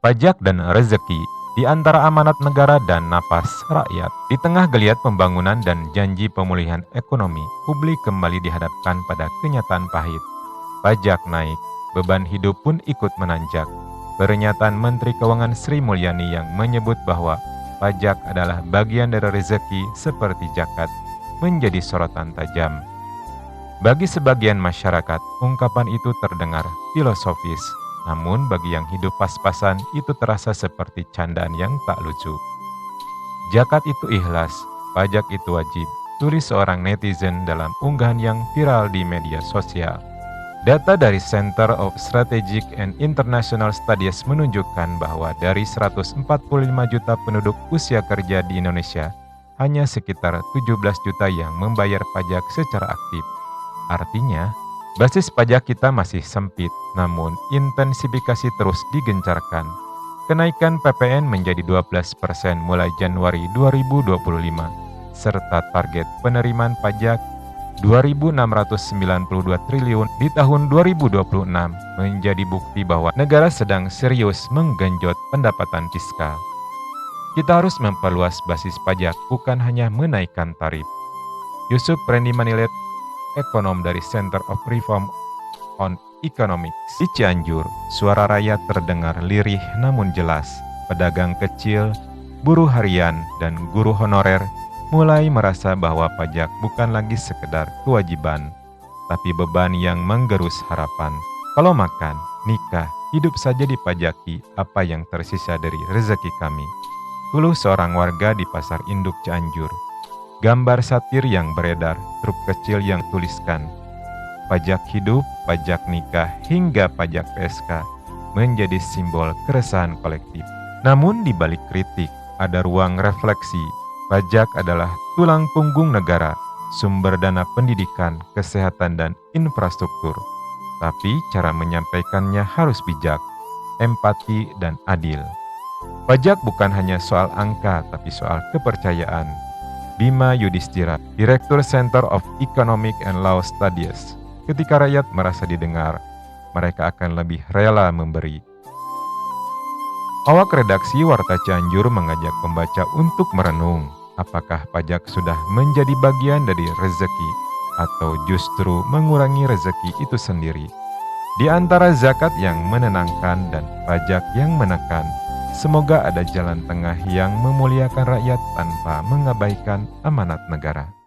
Pajak dan rezeki di antara amanat negara dan napas rakyat. Di tengah geliat pembangunan dan janji pemulihan ekonomi, publik kembali dihadapkan pada kenyataan pahit. Pajak naik, beban hidup pun ikut menanjak. Pernyataan Menteri Keuangan Sri Mulyani yang menyebut bahwa pajak adalah bagian dari rezeki seperti zakat menjadi sorotan tajam. Bagi sebagian masyarakat, ungkapan itu terdengar filosofis. Namun bagi yang hidup pas-pasan itu terasa seperti candaan yang tak lucu. Zakat itu ikhlas, pajak itu wajib, tulis seorang netizen dalam unggahan yang viral di media sosial. Data dari Center of Strategic and International Studies menunjukkan bahwa dari 145 juta penduduk usia kerja di Indonesia, hanya sekitar 17 juta yang membayar pajak secara aktif. Artinya, basis pajak kita masih sempit, namun intensifikasi terus digencarkan. Kenaikan PPN menjadi 12% mulai Januari 2025, serta target penerimaan pajak 2.692 triliun di tahun 2026 menjadi bukti bahwa negara sedang serius menggenjot pendapatan fiskal. Kita harus memperluas basis pajak, bukan hanya menaikkan tarif. Yusuf Rendy Manilit, ekonom dari Center of Reform on Economics di Cianjur, suara rakyat terdengar lirih namun jelas. Pedagang kecil, buruh harian, dan guru honorer mulai merasa bahwa pajak bukan lagi sekedar kewajiban, tapi beban yang menggerus harapan. Kalau makan, nikah, hidup saja dipajaki, apa yang tersisa dari rezeki kami? Keluh seorang warga di Pasar Induk Cianjur. Gambar satir yang beredar, truk kecil yang tuliskan pajak hidup, pajak nikah, hingga pajak PSK menjadi simbol keresahan kolektif. Namun di balik kritik, ada ruang refleksi. Pajak adalah tulang punggung negara, sumber dana pendidikan, kesehatan, dan infrastruktur. Tapi cara menyampaikannya harus bijak, empati, dan adil. Pajak bukan hanya soal angka, tapi soal kepercayaan. Bima Yudhistira, Direktur Center of Economic and Law Studies. Ketika rakyat merasa didengar, mereka akan lebih rela memberi. Awak redaksi Warta Cianjur mengajak pembaca untuk merenung, apakah pajak sudah menjadi bagian dari rezeki atau justru mengurangi rezeki itu sendiri. Di antara zakat yang menenangkan dan pajak yang menekan, semoga ada jalan tengah yang memuliakan rakyat tanpa mengabaikan amanat negara.